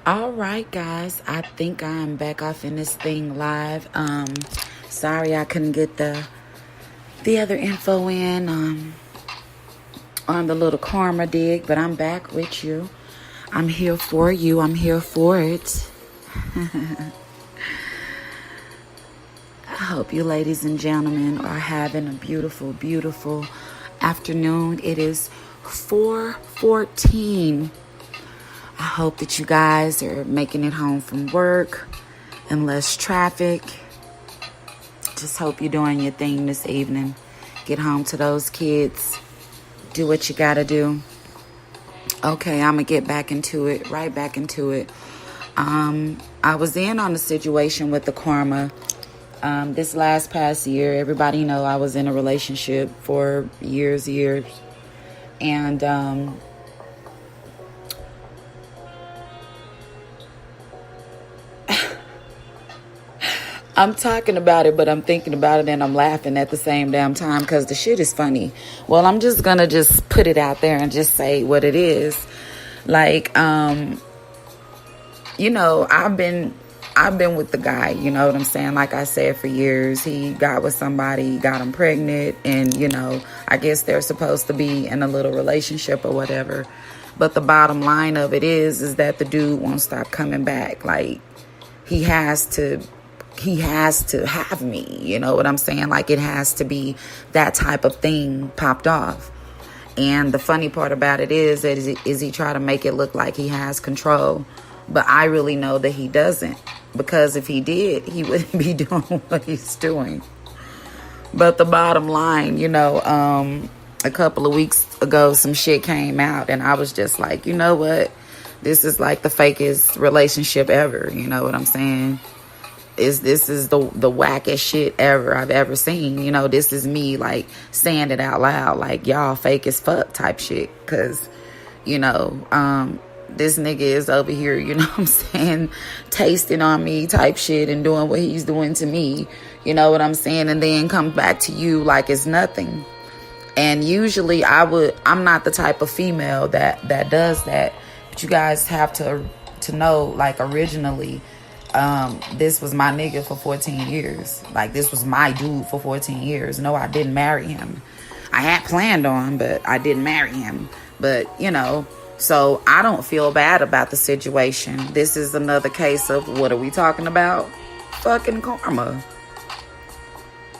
All right, guys. I think I'm back off in this thing live. Sorry I couldn't get the other info in on the little karma dig, but I'm back with you. I'm here for you. I'm here for it. I hope you ladies and gentlemen are having a beautiful, beautiful afternoon. It is 4:14. I hope that you guys are making it home from work and less traffic. Just hope you're doing your thing this evening. Get home to those kids. Do what you gotta do. Okay, I'm gonna get back into it, right back into it. I was in on the situation with the karma. This past year, everybody know I was in a relationship for years. And, I'm talking about it, but I'm thinking about it and I'm laughing at the same damn time because the shit is funny. Well, I'm just going to just put it out there and just say what it is. Like, I've been with the guy, you know what I'm saying? Like I said, for years, he got with somebody, got him pregnant. And, I guess they're supposed to be in a little relationship or whatever. But the bottom line of it is that the dude won't stop coming back. Like, he has to have me, you know what I'm saying? Like, it has to be that type of thing popped off. And the funny part about it is he try to make it look like he has control. But I really know that he doesn't. Because if he did, he wouldn't be doing what he's doing. But the bottom line, a couple of weeks ago, some shit came out. And I was just like, you know what? This is like the fakest relationship ever. You know what I'm saying? This is the wackest shit ever I've ever seen. This is me like saying it out loud, like y'all fake as fuck type shit. Cause, this nigga is over here, you know what I'm saying, tasting on me type shit and doing what he's doing to me. You know what I'm saying? And then come back to you like it's nothing. And usually I'm not the type of female that does that. But you guys have to know, like, originally, this was my nigga for 14 years. Like, this was my dude for 14 years. No, I didn't marry him. I had planned on, but I didn't marry him. But, so I don't feel bad about the situation. This is another case of, what are we talking about? Fucking karma.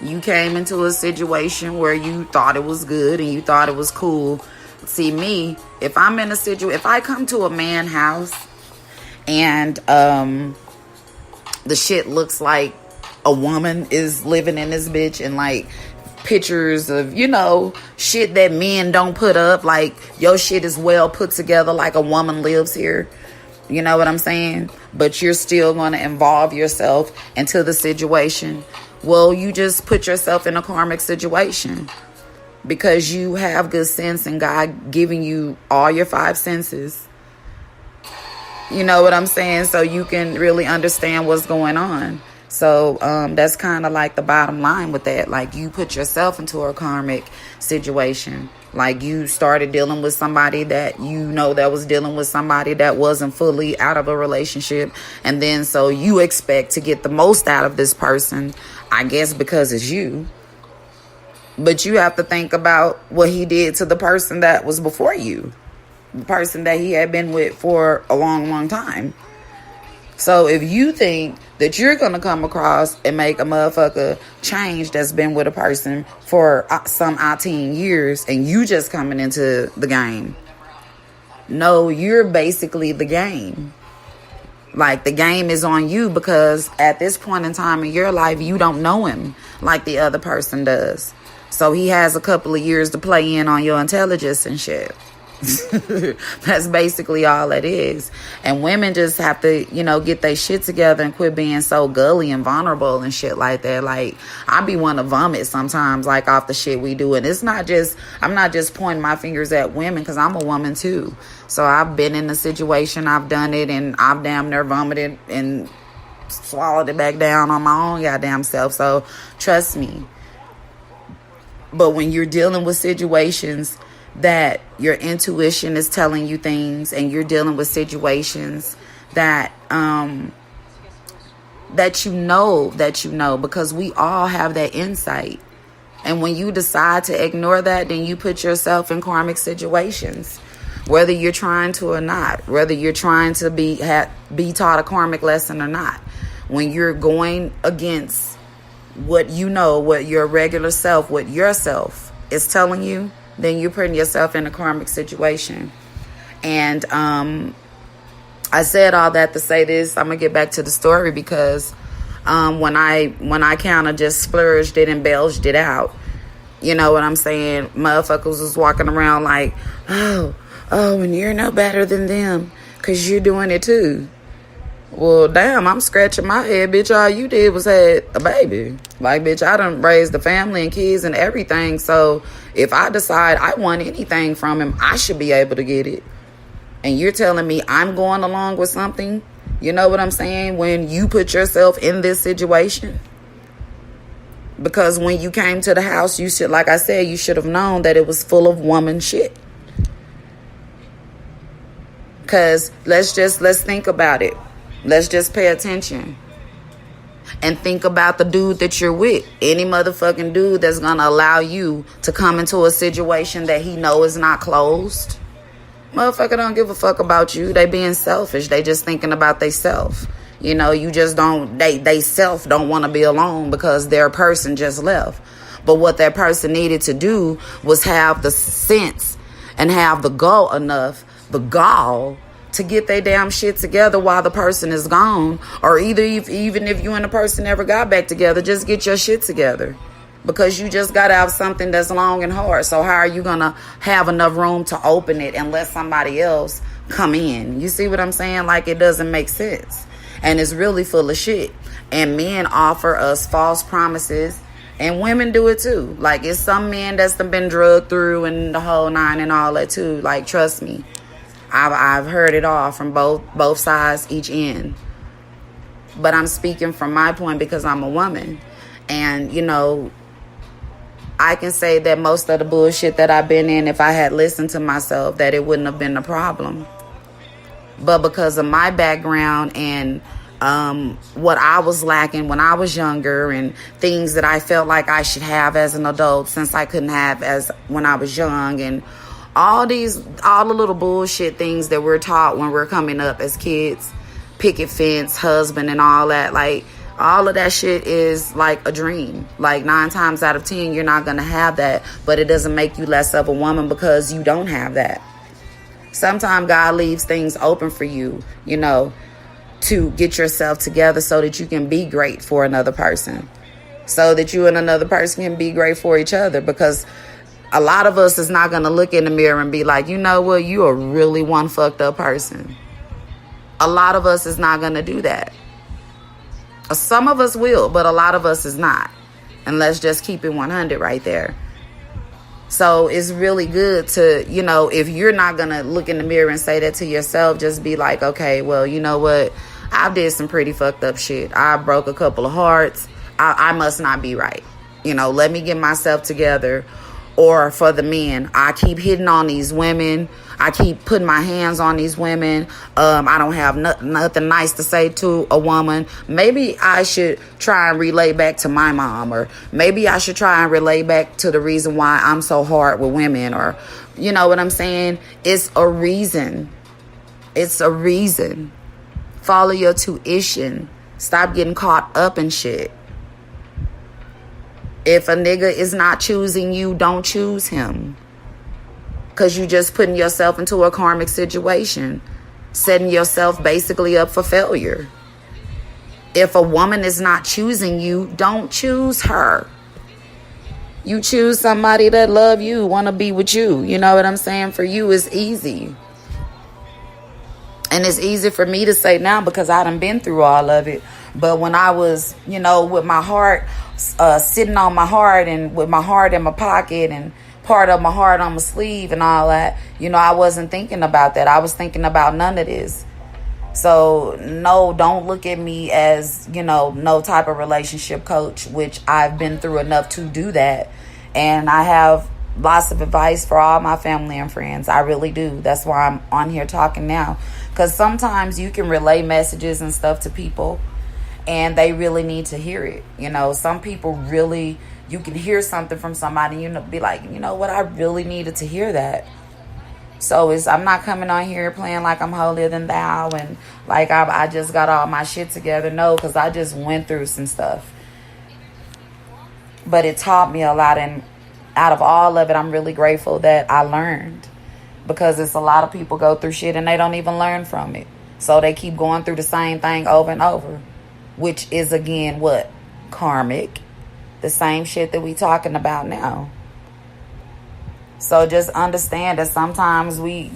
You came into a situation where you thought it was good and you thought it was cool. See, me, if I'm in a situation, if I come to a man's house and, the shit looks like a woman is living in this bitch, and like pictures of, shit that men don't put up, like your shit is well put together like a woman lives here. You know what I'm saying? But you're still going to involve yourself into the situation. Well, you just put yourself in a karmic situation because you have good sense and God giving you all your 5 senses. You know what I'm saying? So you can really understand what's going on. So that's kind of like the bottom line with that. Like, you put yourself into a karmic situation. Like, you started dealing with somebody that that was dealing with somebody that wasn't fully out of a relationship. And then so you expect to get the most out of this person, I guess, because it's you. But you have to think about what he did to the person that was before you. The person that he had been with for a long, long time. So if you think that you're going to come across and make a motherfucker change that's been with a person for some 18 years and you just coming into the game. No, you're basically the game. Like, the game is on you because at this point in time in your life, you don't know him like the other person does. So he has a couple of years to play in on your intelligence and shit. That's basically all it is. And women just have to, get their shit together and quit being so gully and vulnerable and shit like that. Like, I be want to vomit sometimes, like, off the shit we do. And I'm not just pointing my fingers at women, because I'm a woman too. So I've been in the situation, I've done it, and I've damn near vomited and swallowed it back down on my own goddamn self. So trust me. But when you're dealing with situations that your intuition is telling you things, and you're dealing with situations that that you know, because we all have that insight. And when you decide to ignore that, then you put yourself in karmic situations, whether you're trying to or not, whether you're trying to be taught a karmic lesson or not. When you're going against what you know, what your regular self, what yourself is telling you, then you're putting yourself in a karmic situation. And I said all that to say this. I'm gonna get back to the story because when I kind of just splurged it and belched it out, you know what I'm saying? Motherfuckers was walking around like, oh, and you're no better than them because you're doing it too. Well, damn, I'm scratching my head, bitch. All you did was had a baby. Like, bitch, I done raised a family and kids and everything. So if I decide I want anything from him, I should be able to get it. And you're telling me I'm going along with something? You know what I'm saying? When you put yourself in this situation. Because when you came to the house, you should, like I said, you should have known that it was full of woman shit. Because let's think about it. Let's just pay attention. And think about the dude that you're with. Any motherfucking dude that's going to allow you to come into a situation that he know is not closed. Motherfucker don't give a fuck about you. They being selfish. They just thinking about they self. You know, you just don't, they self don't want to be alone because their person just left. But what that person needed to do was have the sense and have the gall to get their damn shit together while the person is gone. Or even if you and the person never got back together, just get your shit together. Because you just got to have something that's long and hard. So how are you going to have enough room to open it and let somebody else come in? You see what I'm saying? Like, it doesn't make sense. And it's really full of shit. And men offer us false promises. And women do it too. Like, it's some men that's been drugged through and the whole nine and all that too. Like, trust me. I've heard it all from both sides, each end. But I'm speaking from my point because I'm a woman. And, you know, I can say that most of the bullshit that I've been in, if I had listened to myself, that it wouldn't have been a problem. But because of my background and what I was lacking when I was younger and things that I felt like I should have as an adult since I couldn't have as when I was young, and all the little bullshit things that we're taught when we're coming up as kids, picket fence, husband, and all that, like, all of that shit is like a dream. Like 9 times out of 10, you're not going to have that. But it doesn't make you less of a woman because you don't have that. Sometimes God leaves things open for you, you know, to get yourself together so that you can be great for another person. So that you and another person can be great for each other. Because a lot of us is not going to look in the mirror and be like, you know what, you are really one fucked up person. A lot of us is not going to do that. Some of us will, but a lot of us is not. And let's just keep it 100 right there. So it's really good to, you know, if you're not going to look in the mirror and say that to yourself, just be like, okay, well, you know what? I did some pretty fucked up shit. I broke a couple of hearts. I must not be right. You know, let me get myself together. Or for the men, I keep hitting on these women. I keep putting my hands on these women. I don't have nothing nice to say to a woman. Maybe I should try and relay back to my mom. Or maybe I should try and relay back to the reason why I'm so hard with women. Or, you know what I'm saying? It's a reason. It's a reason. Follow your tuition. Stop getting caught up in shit. If a nigga is not choosing you, don't choose him. Because you just putting yourself into a karmic situation. Setting yourself basically up for failure. If a woman is not choosing you, don't choose her. You choose somebody that love you, want to be with you. You know what I'm saying? For you, it's easy. And it's easy for me to say now because I done been through all of it. But when I was, you know, with my heart sitting on my heart and with my heart in my pocket and part of my heart on my sleeve and all that, you know, I wasn't thinking about that. I was thinking about none of this. So, no, don't look at me as, you know, no type of relationship coach, which I've been through enough to do that. And I have lots of advice for all my family and friends. I really do. That's why I'm on here talking now, Because sometimes you can relay messages and stuff to people and they really need to hear it. You know, some people really, you can hear something from somebody, you know, be like, you know what, I really needed to hear that. So I'm not coming on here playing like I'm holier than thou and like I just got all my shit together. No, because I just went through some stuff. But it taught me a lot, and out of all of it, I'm really grateful that I learned. Because it's a lot of people go through shit and they don't even learn from it. So they keep going through the same thing over and over. Which is, again, what? Karmic. The same shit that we talking about now. So just understand that sometimes we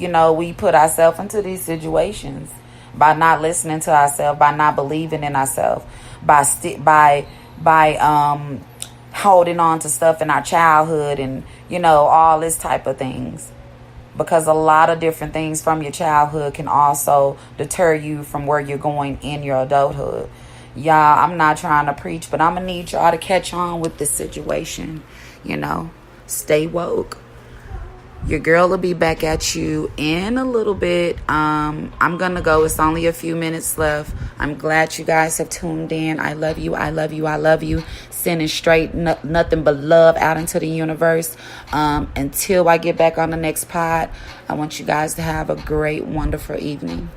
put ourselves into these situations by not listening to ourselves, by not believing in ourselves, by holding on to stuff in our childhood and, all this type of things. Because a lot of different things from your childhood can also deter you from where you're going in your adulthood. Y'all, I'm not trying to preach, but I'm going to need y'all to catch on with this situation. Stay woke. Your girl will be back at you in a little bit. I'm going to go. It's only a few minutes left. I'm glad you guys have tuned in. I love you. I love you. I love you. Sending straight nothing but love out into the universe. Until I get back on the next pod, I want you guys to have a great, wonderful evening.